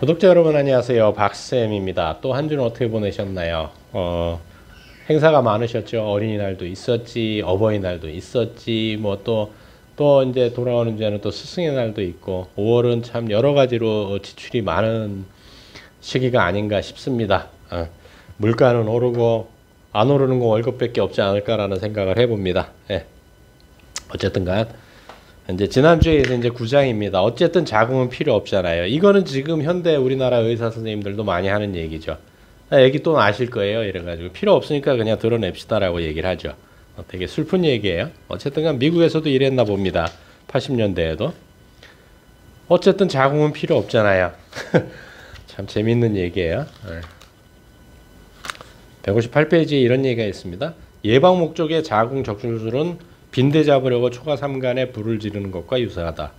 구독자 여러분 안녕하세요. 박쌤입니다. 또 한 주는 어떻게 보내셨나요? 행사가 많으셨죠. 어린이날도 있었지, 어버이날도 있었지, 뭐 또 이제 돌아오는 주에는 또 스승의 날도 있고 5월은 참 여러 가지로 지출이 많은 시기가 아닌가 싶습니다. 물가는 오르고 안 오르는 거 월급밖에 없지 않을까라는 생각을 해봅니다. 예. 어쨌든간 이제 지난주에 이제 구장입니다. 어쨌든 자궁은 필요 없잖아요. 이거는 지금 현대 우리나라 의사 선생님들도 많이 하는 얘기죠. 얘기 또 아실 거예요. 이래가지고 필요 없으니까 그냥 드러냅시다라고 얘기를 하죠. 되게 슬픈 얘기예요. 어쨌든 미국에서도 이랬나 봅니다. 80년대에도. 어쨌든 자궁은 필요 없잖아요. 참 재밌는 얘기예요. 158페이지에 이런 얘기가 있습니다. 예방 목적의 자궁 적출술은 빈대 잡으려고 초가 삼간에 불을 지르는 것과 유사하다.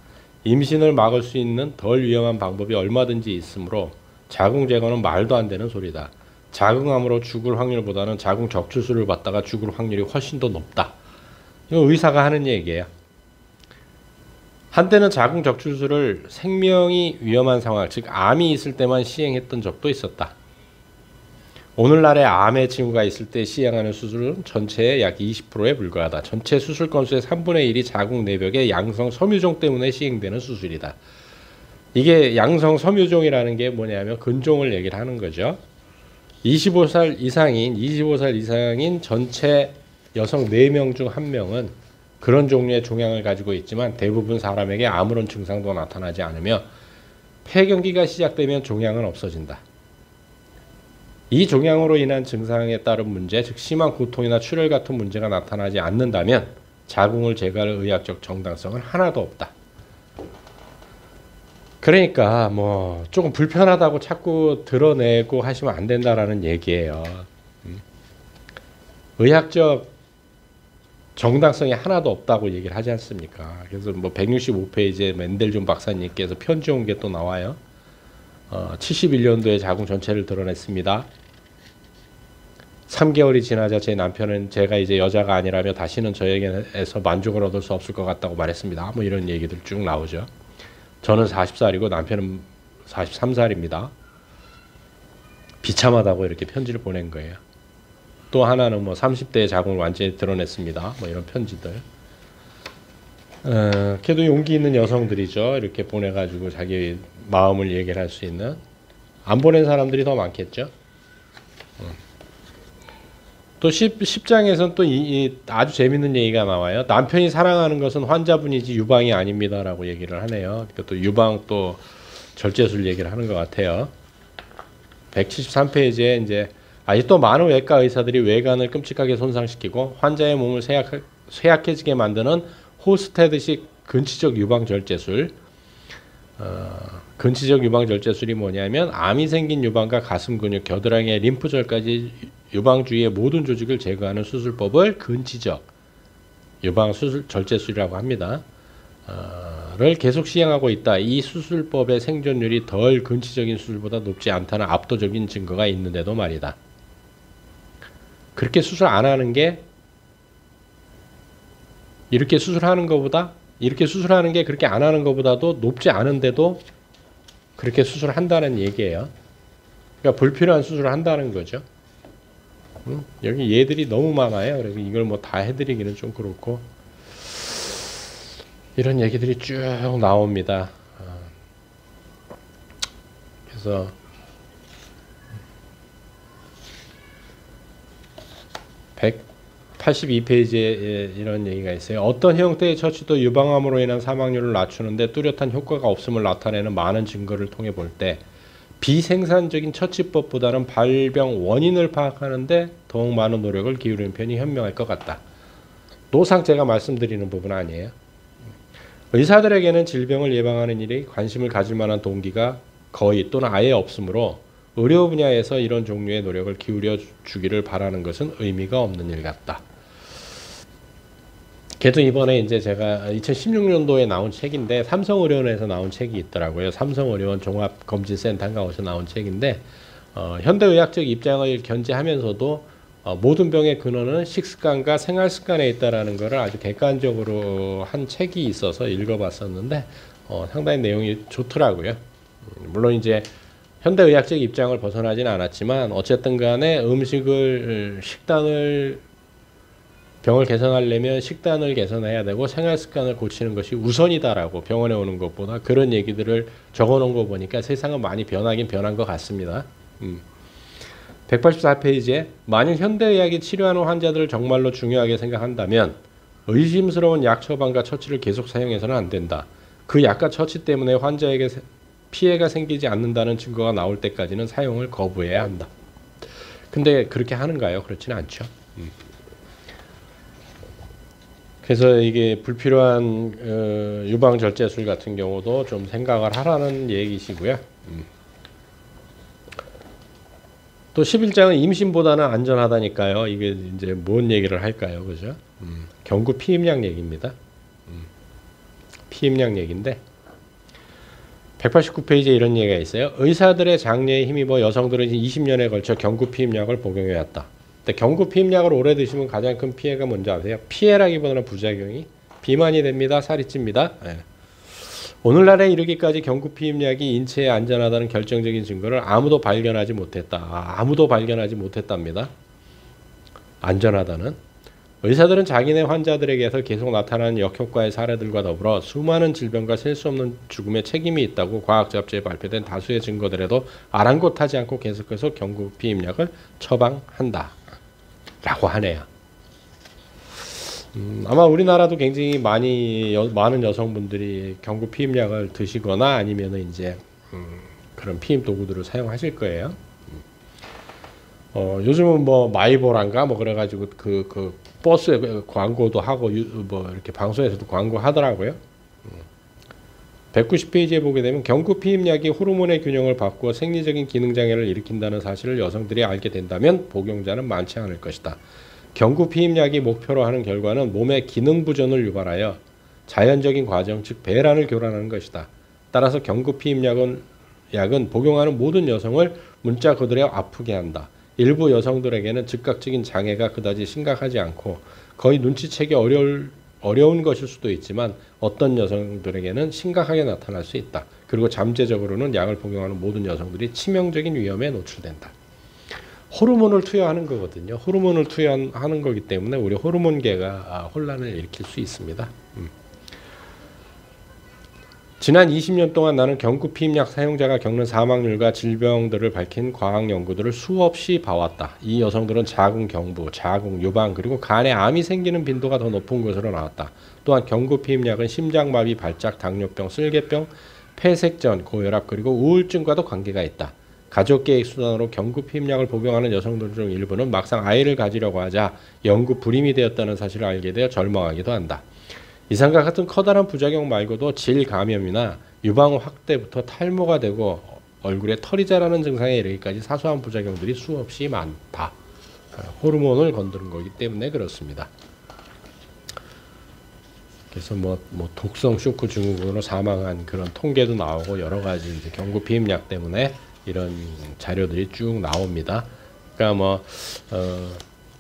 임신을 막을 수 있는 덜 위험한 방법이 얼마든지 있으므로 자궁 제거는 말도 안 되는 소리다. 자궁암으로 죽을 확률보다는 자궁 적출술을 받다가 죽을 확률이 훨씬 더 높다. 이거 의사가 하는 얘기예요. 한때는 자궁 적출술을 생명이 위험한 상황, 즉 암이 있을 때만 시행했던 적도 있었다. 오늘날에 암의 징후가 있을 때 시행하는 수술은 전체의 약 20%에 불과하다. 전체 수술 건수의 3분의 1이 자궁 내벽의 양성 섬유종 때문에 시행되는 수술이다. 이게 양성 섬유종이라는 게 뭐냐면 근종을 얘기를 하는 거죠. 25살 이상인 전체 여성 4명 중 1명은 그런 종류의 종양을 가지고 있지만 대부분 사람에게 아무런 증상도 나타나지 않으며 폐경기가 시작되면 종양은 없어진다. 이 종양으로 인한 증상에 따른 문제, 즉 심한 고통이나 출혈 같은 문제가 나타나지 않는다면 자궁을 제거할 의학적 정당성은 하나도 없다. 그러니까 뭐 조금 불편하다고 자꾸 드러내고 하시면 안 된다라는 얘기예요. 의학적 정당성이 하나도 없다고 얘기를 하지 않습니까? 그래서 뭐 165페이지에 맨델존 박사님께서 편지 온 게 또 나와요. 71년도에 자궁 전체를 드러냈습니다. 3개월이 지나자 제 남편은 제가 이제 여자가 아니라며 다시는 저에게서 만족을 얻을 수 없을 것 같다고 말했습니다. 뭐 이런 얘기들 쭉 나오죠. 저는 40살이고 남편은 43살입니다. 비참하다고 이렇게 편지를 보낸 거예요. 또 하나는 뭐 30대에 자궁을 완전히 드러냈습니다. 뭐 이런 편지들. 그래도 용기 있는 여성들이죠. 이렇게 보내가지고 자기 마음을 얘기를 할 수 있는. 안 보낸 사람들이 더 많겠죠. 또 10장에서는 또 아주 재밌는 얘기가 나와요. 남편이 사랑하는 것은 환자분이지 유방이 아닙니다라고 얘기를 하네요. 그러니까 또 유방 또 절제술 얘기를 하는 것 같아요. 173페이지에 이제 아직도 많은 외과 의사들이 외관을 끔찍하게 손상시키고 환자의 몸을 쇠약해지게 만드는 호스테드식 근치적 유방 절제술. 근치적 유방 절제술이 뭐냐면 암이 생긴 유방과 가슴 근육, 겨드랑이의 림프절까지 유방 주위의 모든 조직을 제거하는 수술법을 근치적 유방 수술 절제술이라고 합니다. 를 계속 시행하고 있다. 이 수술법의 생존율이 덜 근치적인 수술보다 높지 않다는 압도적인 증거가 있는데도 말이다. 그렇게 수술 안 하는 게 이렇게 수술하는 게 그렇게 안 하는 것보다도 높지 않은데도 그렇게 수술을 한다는 얘기예요. 그러니까 불필요한 수술을 한다는 거죠. 여기 얘들이 너무 많아요. 그래서 이걸 뭐 다 해드리기는 좀 그렇고 이런 얘기들이 쭉 나옵니다. 그래서 182페이지에 이런 얘기가 있어요. 어떤 형태의 처치도 유방암으로 인한 사망률을 낮추는데 뚜렷한 효과가 없음을 나타내는 많은 증거를 통해 볼 때 비생산적인 처치법보다는 발병 원인을 파악하는데 더욱 많은 노력을 기울이는 편이 현명할 것 같다. 노상 제가 말씀드리는 부분 아니에요. 의사들에게는 질병을 예방하는 일에 관심을 가질 만한 동기가 거의 또는 아예 없으므로 의료 분야에서 이런 종류의 노력을 기울여 주기를 바라는 것은 의미가 없는 일 같다. 그래도 이번에 이제 제가 2016년도에 나온 책인데 삼성의료원에서 나온 책이 있더라고요. 삼성의료원 종합검진센터인가 어디서 나온 책인데 현대의학적 입장을 견지하면서도 모든 병의 근원은 식습관과 생활습관에 있다라는 것을 아주 객관적으로 한 책이 있어서 읽어봤었는데 상당히 내용이 좋더라고요. 물론 이제 현대의학적 입장을 벗어나진 않았지만 어쨌든 간에 식단을 병을 개선하려면 식단을 개선해야 되고 생활 습관을 고치는 것이 우선이다라고 병원에 오는 것보다 그런 얘기들을 적어 놓은 거 보니까 세상은 많이 변하긴 변한 것 같습니다. 184페이지에 만일 현대의학이 치료하는 환자들을 정말로 중요하게 생각한다면 의심스러운 약 처방과 처치를 계속 사용해서는 안 된다. 그 약과 처치 때문에 환자에게 피해가 생기지 않는다는 증거가 나올 때까지는 사용을 거부해야 한다. 근데 그렇게 하는가요? 그렇지는 않죠. 그래서 이게 불필요한 유방절제술 같은 경우도 좀 생각을 하라는 얘기시고요. 또 11장은 임신보다는 안전하다니까요. 이게 이제 뭔 얘기를 할까요? 그죠? 경구 피임약 얘기입니다. 피임약 얘기인데 189페이지에 이런 얘기가 있어요. 의사들의 장려에 힘입어 여성들은 20년에 걸쳐 경구 피임약을 복용해왔다. 근데 경구 피임약을 오래 드시면 가장 큰 피해가 뭔지 아세요? 피해라기보다는 부작용이 비만이 됩니다. 살이 찝니다. 네. 오늘날에 이르기까지 경구 피임약이 인체에 안전하다는 결정적인 증거를 아무도 발견하지 못했다. 아무도 발견하지 못했답니다. 안전하다는. 의사들은 자기네 환자들에게서 계속 나타나는 역효과의 사례들과 더불어 수많은 질병과 셀 수 없는 죽음에 책임이 있다고 과학 잡지에 발표된 다수의 증거들에도 아랑곳하지 않고 계속해서 경구 피임약을 처방한다. 라고 하네요. 아마 우리나라도 굉장히 많은 여성분들이 경구 피임약을 드시거나 아니면 이제 그런 피임 도구들을 사용하실 거예요. 요즘은 뭐 마이보란가 뭐 그래가지고 그 버스에 광고도 하고 뭐 이렇게 방송에서도 광고하더라고요. 190페이지에 보게 되면 경구 피임약이 호르몬의 균형을 바꾸어 생리적인 기능 장애를 일으킨다는 사실을 여성들이 알게 된다면 복용자는 많지 않을 것이다. 경구 피임약이 목표로 하는 결과는 몸의 기능 부전을 유발하여 자연적인 과정, 즉 배란을 교란하는 것이다. 따라서 경구 피임약은 복용하는 모든 여성을 문자 그대로 아프게 한다. 일부 여성들에게는 즉각적인 장애가 그다지 심각하지 않고 거의 눈치채기 어려운 것일 수도 있지만 어떤 여성들에게는 심각하게 나타날 수 있다. 그리고 잠재적으로는 약을 복용하는 모든 여성들이 치명적인 위험에 노출된다. 호르몬을 투여하는 거거든요. 호르몬을 투여하는 거기 때문에 우리 호르몬계가 혼란을 일으킬 수 있습니다. 지난 20년 동안 나는 경구 피임약 사용자가 겪는 사망률과 질병들을 밝힌 과학 연구들을 수없이 봐왔다. 이 여성들은 자궁 경부, 자궁, 유방 그리고 간에 암이 생기는 빈도가 더 높은 것으로 나왔다. 또한 경구 피임약은 심장마비, 발작, 당뇨병, 쓸개병, 폐색전, 고혈압 그리고 우울증과도 관계가 있다. 가족계획 수단으로 경구 피임약을 복용하는 여성들 중 일부는 막상 아이를 가지려고 하자 영구 불임이 되었다는 사실을 알게 되어 절망하기도 한다. 이상과 같은 커다란 부작용 말고도 질 감염이나 유방 확대부터 탈모가 되고 얼굴에 털이 자라는 증상에 이르기까지 사소한 부작용들이 수없이 많다. 호르몬을 건드는 거기 때문에 그렇습니다. 그래서 뭐 독성 쇼크 증후군으로 사망한 그런 통계도 나오고 여러 가지 이제 경구 피임약 때문에 이런 자료들이 쭉 나옵니다. 그러니까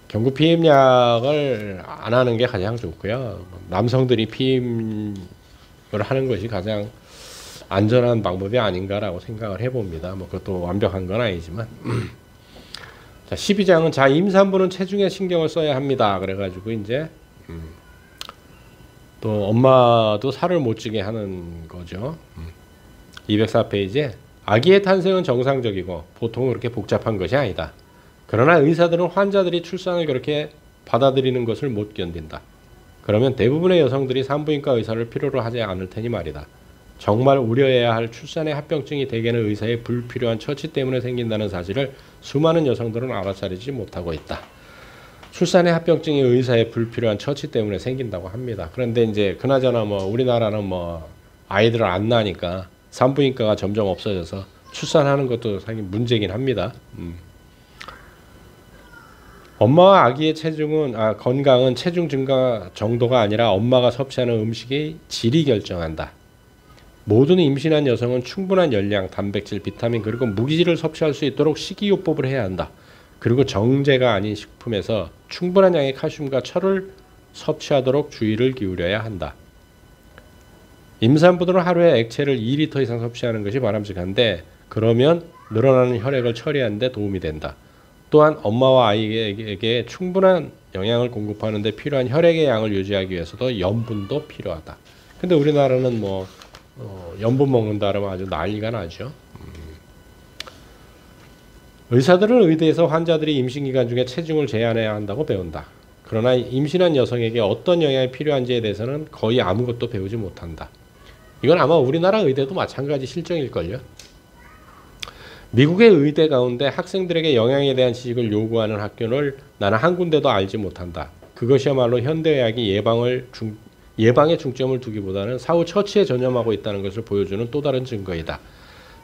경구 피임약을 안 하는 게 가장 좋고요. 남성들이 피임을 하는 것이 가장 안전한 방법이 아닌가라고 생각을 해봅니다. 그것도 완벽한 건 아니지만. 자, 12장은 자 임산부는 체중에 신경을 써야 합니다. 그래가지고 이제 또 엄마도 살을 못 찌게 하는 거죠. 204페이지에 아기의 탄생은 정상적이고 보통 그렇게 복잡한 것이 아니다. 그러나 의사들은 환자들이 출산을 그렇게 받아들이는 것을 못 견딘다. 그러면 대부분의 여성들이 산부인과 의사를 필요로 하지 않을 테니 말이다. 정말 우려해야 할 출산의 합병증이 대개는 의사의 불필요한 처치 때문에 생긴다는 사실을 수많은 여성들은 알아차리지 못하고 있다. 출산의 합병증이 의사의 불필요한 처치 때문에 생긴다고 합니다. 그런데 이제 그나저나 우리나라는 아이들을 안 낳으니까 산부인과가 점점 없어져서 출산하는 것도 상당히 문제긴 합니다. 엄마와 아기의 건강은 체중 증가 정도가 아니라 엄마가 섭취하는 음식의 질이 결정한다. 모든 임신한 여성은 충분한 열량, 단백질, 비타민 그리고 무기질을 섭취할 수 있도록 식이요법을 해야 한다. 그리고 정제가 아닌 식품에서 충분한 양의 칼슘과 철을 섭취하도록 주의를 기울여야 한다. 임산부들은 하루에 액체를 2리터 이상 섭취하는 것이 바람직한데 그러면 늘어나는 혈액을 처리하는 데 도움이 된다. 또한 엄마와 아이에게 충분한 영양을 공급하는 데 필요한 혈액의 양을 유지하기 위해서도 염분도 필요하다. 근데 우리나라는 뭐 염분 먹는다 그러면 아주 난리가 나죠. 의사들은 의대에서 환자들이 임신기간 중에 체중을 제한해야 한다고 배운다. 그러나 임신한 여성에게 어떤 영양이 필요한지에 대해서는 거의 아무것도 배우지 못한다. 이건 아마 우리나라 의대도 마찬가지 실정일걸요. 미국의 의대 가운데 학생들에게 영양에 대한 지식을 요구하는 학교를 나는 한 군데도 알지 못한다. 그것이야말로 현대의학이 예방에 중점을 두기보다는 사후 처치에 전념하고 있다는 것을 보여주는 또 다른 증거이다.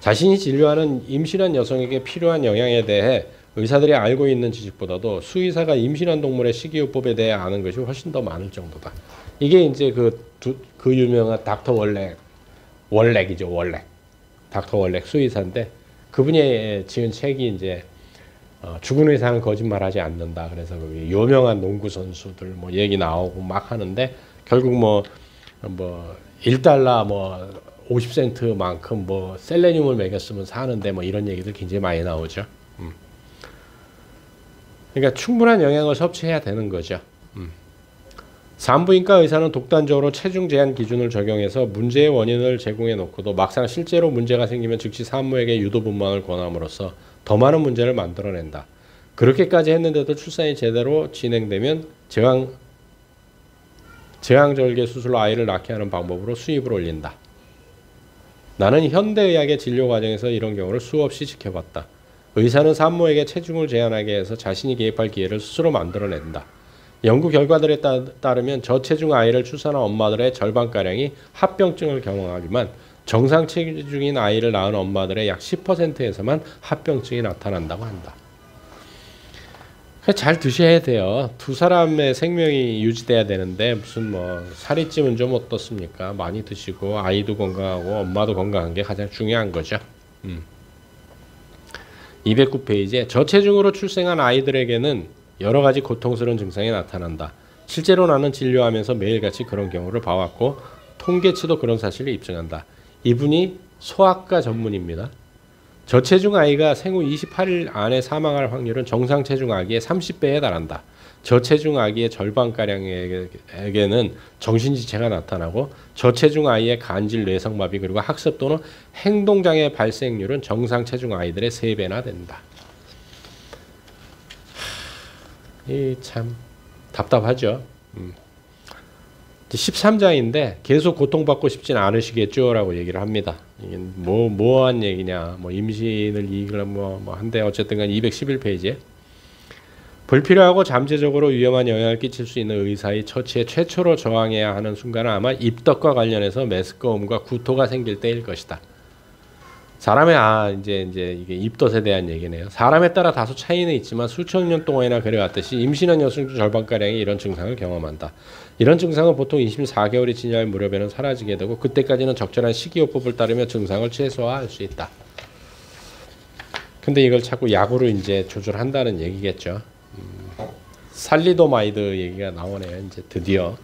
자신이 진료하는 임신한 여성에게 필요한 영양에 대해 의사들이 알고 있는 지식보다도 수의사가 임신한 동물의 식이요법에 대해 아는 것이 훨씬 더 많을 정도다. 이게 이제 그 유명한 닥터 월렉이죠. 월렉. 닥터 월렉 수의사인데 그분이 지은 책이 이제 죽은 의사는 거짓말하지 않는다. 그래서 유명한 농구 선수들 뭐 얘기 나오고 막 하는데 결국 뭐 1달러 뭐 50센트만큼 뭐 셀레늄을 먹였으면 사는데 뭐 이런 얘기들 굉장히 많이 나오죠. 그러니까 충분한 영양을 섭취해야 되는 거죠. 산부인과 의사는 독단적으로 체중 제한 기준을 적용해서 문제의 원인을 제공해 놓고도 막상 실제로 문제가 생기면 즉시 산모에게 유도분만을 권함으로써 더 많은 문제를 만들어낸다. 그렇게까지 했는데도 출산이 제대로 진행되면 제왕절개 수술로 아이를 낳게 하는 방법으로 수입을 올린다. 나는 현대의학의 진료 과정에서 이런 경우를 수없이 지켜봤다. 의사는 산모에게 체중을 제한하게 해서 자신이 개입할 기회를 스스로 만들어낸다. 연구 결과들에 따르면 저체중 아이를 출산한 엄마들의 절반가량이 합병증을 경험하지만 정상 체중인 아이를 낳은 엄마들의 약 10%에서만 합병증이 나타난다고 한다. 잘 드셔야 돼요. 두 사람의 생명이 유지돼야 되는데 무슨 뭐 살이 찌면 좀 어떻습니까? 많이 드시고 아이도 건강하고 엄마도 건강한 게 가장 중요한 거죠. 209페이지에 저체중으로 출생한 아이들에게는 여러 가지 고통스러운 증상이 나타난다. 실제로 나는 진료하면서 매일같이 그런 경우를 봐왔고 통계치도 그런 사실을 입증한다. 이분이 소아과 전문입니다. 저체중 아이가 생후 28일 안에 사망할 확률은 정상 체중 아기의 30배에 달한다. 저체중 아기의 절반가량에게는 정신지체가 나타나고 저체중 아이의 간질 뇌성마비 그리고 학습 또는 행동장애 발생률은 정상 체중 아이들의 3배나 된다. 이 참 답답하죠. 13장인데 계속 고통받고 싶진 않으시겠죠 라고 얘기를 합니다. 이게 뭐한 얘기냐 뭐 임신을 이익을 뭐 한데 어쨌든 간 211페이지에 불필요하고 잠재적으로 위험한 영향을 끼칠 수 있는 의사의 처치에 최초로 저항해야 하는 순간은 아마 입덧과 관련해서 메스꺼움과 구토가 생길 때일 것이다. 사람의 이제 이게 입덧에 대한 얘기네요. 사람에 따라 다소 차이는 있지만 수천 년 동안이나 그래왔듯이 임신한 여성 중 절반가량이 이런 증상을 경험한다. 이런 증상은 보통 24개월이 지날 무렵에는 사라지게 되고 그때까지는 적절한 식이요법을 따르며 증상을 최소화할 수 있다. 근데 이걸 자꾸 약으로 이제 조절한다는 얘기겠죠. 살리도마이드 얘기가 나오네요. 이제 드디어.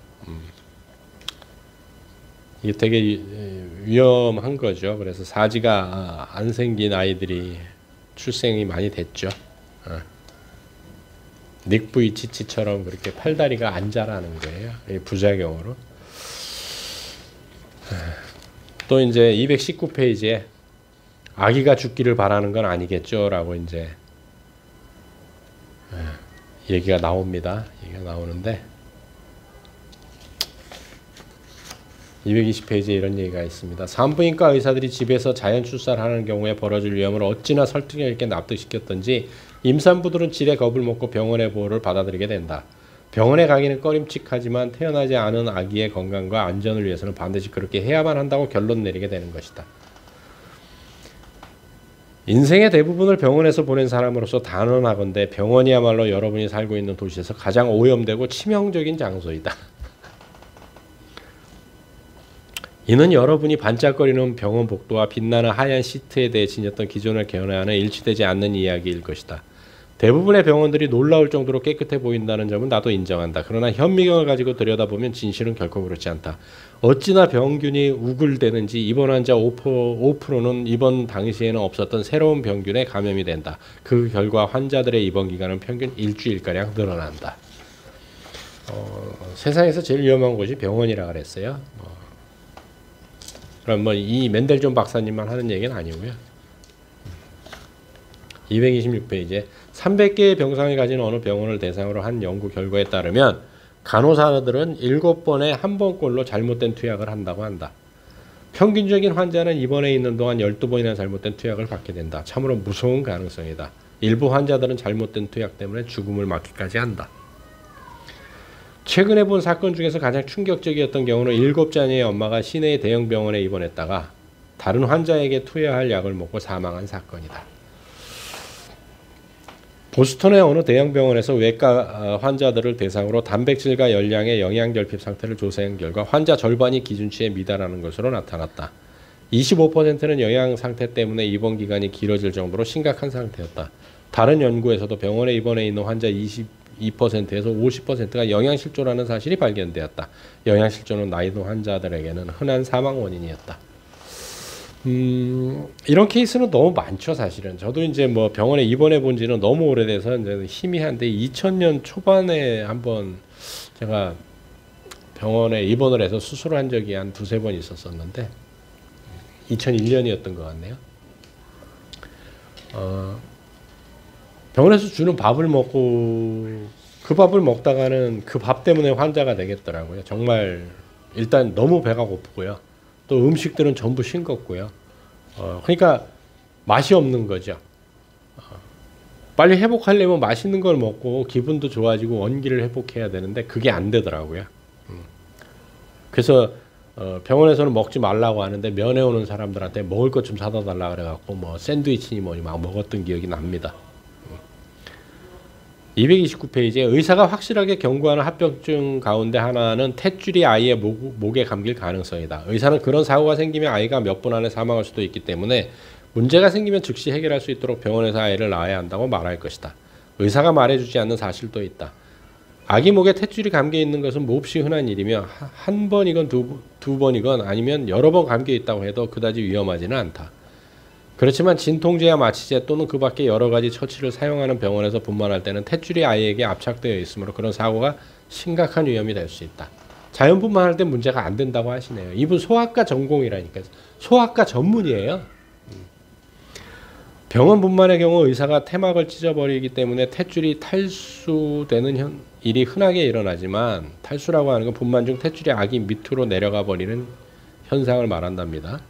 이게 되게 위험한 거죠. 그래서 사지가 안 생긴 아이들이 출생이 많이 됐죠. 닉 부이치치처럼 그렇게 팔다리가 안 자라는 거예요. 부작용으로. 또 이제 219페이지에 아기가 죽기를 바라는 건 아니겠죠 라고 이제 얘기가 나옵니다. 얘기가 나오는데 220페이지에 이런 얘기가 있습니다. 산부인과 의사들이 집에서 자연 출산하는 경우에 벌어질 위험을 어찌나 설득력 있게 납득시켰던지 임산부들은 질에 겁을 먹고 병원의 보호를 받아들이게 된다. 병원에 가기는 꺼림칙하지만 태어나지 않은 아기의 건강과 안전을 위해서는 반드시 그렇게 해야만 한다고 결론 내리게 되는 것이다. 인생의 대부분을 병원에서 보낸 사람으로서 단언하건대 병원이야말로 여러분이 살고 있는 도시에서 가장 오염되고 치명적인 장소이다. 이는 여러분이 반짝거리는 병원 복도와 빛나는 하얀 시트에 대해 지녔던 기존을 개헌하는 일치되지 않는 이야기일 것이다. 대부분의 병원들이 놀라울 정도로 깨끗해 보인다는 점은 나도 인정한다. 그러나 현미경을 가지고 들여다보면 진실은 결코 그렇지 않다. 어찌나 병균이 우글대는지 입원 환자 5%는 입원 당시에는 없었던 새로운 병균에 감염이 된다. 그 결과 환자들의 입원 기간은 평균 일주일가량 늘어난다. 세상에서 제일 위험한 곳이 병원이라 그랬어요. 그럼 뭐 이 맨델존 박사님만 하는 얘기는 아니고요. 226페이지에 300개의 병상을 가진 어느 병원을 대상으로 한 연구 결과에 따르면 간호사들은 7번에 한 번꼴로 잘못된 투약을 한다고 한다. 평균적인 환자는 입원해 있는 동안 12번이나 잘못된 투약을 받게 된다. 참으로 무서운 가능성이다. 일부 환자들은 잘못된 투약 때문에 죽음을 맞기까지 한다. 최근에 본 사건 중에서 가장 충격적이었던 경우는 7자녀의 엄마가 시내의 대형 병원에 입원했다가 다른 환자에게 투여할 약을 먹고 사망한 사건이다. 보스턴의 어느 대형 병원에서 외과 환자들을 대상으로 단백질과 열량의 영양 결핍 상태를 조사한 결과 환자 절반이 기준치에 미달하는 것으로 나타났다. 25%는 영양 상태 때문에 입원 기간이 길어질 정도로 심각한 상태였다. 다른 연구에서도 병원에 입원해 있는 환자 22%에서 50%가 영양실조라는 사실이 발견되었다. 영양실조는 나이 든 환자들에게는 흔한 사망 원인이었다. 이런 케이스는 너무 많죠, 사실은. 저도 이제 뭐 병원에 입원해 본 지는 너무 오래돼서 이제 희미한데 2000년 초반에 한번 제가 병원에 입원을 해서 수술을 한 적이 한 두세 번 있었었는데 2001년이었던 것 같네요. 병원에서 주는 밥을 먹고 그 밥을 먹다가는 그 밥 때문에 환자가 되겠더라고요. 정말 일단 너무 배가 고프고요. 또 음식들은 전부 싱겁고요. 그러니까 맛이 없는 거죠. 빨리 회복하려면 맛있는 걸 먹고 기분도 좋아지고 원기를 회복해야 되는데 그게 안 되더라고요. 그래서 병원에서는 먹지 말라고 하는데 면회 오는 사람들한테 먹을 것 좀 사다 달라 그래갖고 뭐 샌드위치니 뭐니 막 먹었던 기억이 납니다. 229페이지에 의사가 확실하게 경고하는 합병증 가운데 하나는 탯줄이 아이의 목에 감길 가능성이다. 의사는 그런 사고가 생기면 아이가 몇 분 안에 사망할 수도 있기 때문에 문제가 생기면 즉시 해결할 수 있도록 병원에서 아이를 낳아야 한다고 말할 것이다. 의사가 말해주지 않는 사실도 있다. 아기 목에 탯줄이 감겨 있는 것은 몹시 흔한 일이며 한 번이건 두 번이건 아니면 여러 번 감겨 있다고 해도 그다지 위험하지는 않다. 그렇지만 진통제야 마취제 또는 그 밖에 여러 가지 처치를 사용하는 병원에서 분만할 때는 탯줄이 아이에게 압착되어 있으므로 그런 사고가 심각한 위험이 될 수 있다. 자연 분만할 때 문제가 안 된다고 하시네요. 이분 소아과 전공이라니까요. 소아과 전문이에요. 병원 분만의 경우 의사가 태막을 찢어버리기 때문에 탯줄이 탈수되는 일이 흔하게 일어나지만 탈수라고 하는 건 분만 중 탯줄이 아기 밑으로 내려가 버리는 현상을 말한답니다.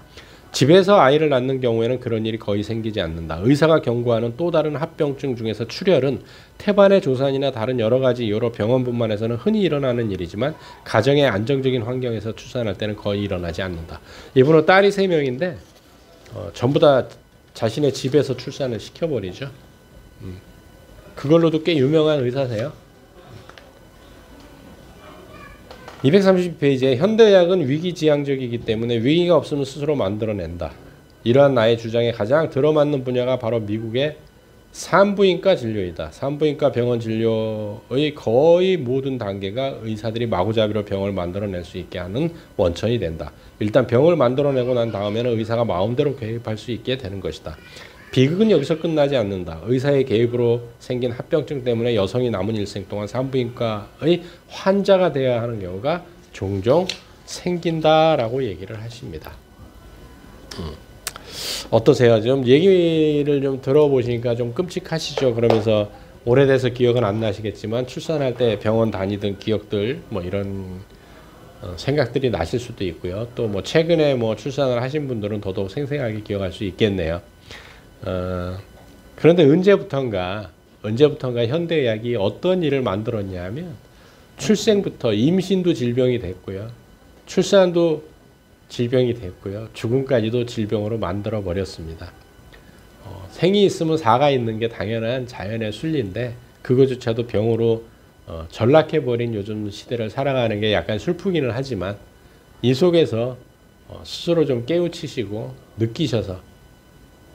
집에서 아이를 낳는 경우에는 그런 일이 거의 생기지 않는다. 의사가 경고하는 또 다른 합병증 중에서 출혈은 태반의 조산이나 다른 여러 가지 이유로 병원 분만에서는 흔히 일어나는 일이지만 가정의 안정적인 환경에서 출산할 때는 거의 일어나지 않는다. 이분은 딸이 3명인데 전부 다 자신의 집에서 출산을 시켜버리죠. 그걸로도 꽤 유명한 의사세요. 230페이지에 현대의학은 위기지향적이기 때문에 위기가 없으면 스스로 만들어낸다. 이러한 나의 주장에 가장 들어맞는 분야가 바로 미국의 산부인과 진료이다. 산부인과 병원 진료의 거의 모든 단계가 의사들이 마구잡이로 병을 만들어낼 수 있게 하는 원천이 된다. 일단 병을 만들어내고 난 다음에는 의사가 마음대로 개입할 수 있게 되는 것이다. 비극은 여기서 끝나지 않는다. 의사의 개입으로 생긴 합병증 때문에 여성이 남은 일생 동안 산부인과의 환자가 되어야 하는 경우가 종종 생긴다라고 얘기를 하십니다. 어떠세요? 좀 얘기를 좀 들어보시니까 좀 끔찍하시죠? 그러면서 오래돼서 기억은 안 나시겠지만 출산할 때 병원 다니던 기억들 뭐 이런 생각들이 나실 수도 있고요. 또 뭐 최근에 뭐 출산을 하신 분들은 더더욱 생생하게 기억할 수 있겠네요. 그런데 언제부턴가 현대의학이 어떤 일을 만들었냐 하면 출생부터 임신도 질병이 됐고요. 출산도 질병이 됐고요. 죽음까지도 질병으로 만들어 버렸습니다. 생이 있으면 사가 있는 게 당연한 자연의 순리인데 그거조차도 병으로 전락해 버린 요즘 시대를 살아가는 게 약간 슬프기는 하지만 이 속에서 스스로 좀 깨우치시고 느끼셔서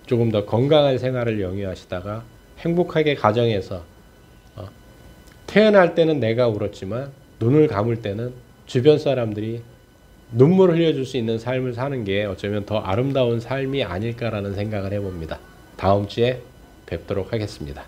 조금 더 건강한 생활을 영위하시다가 행복하게 가정에서 태어날 때는 내가 울었지만 눈을 감을 때는 주변 사람들이 눈물을 흘려줄 수 있는 삶을 사는 게 어쩌면 더 아름다운 삶이 아닐까라는 생각을 해봅니다. 다음 주에 뵙도록 하겠습니다.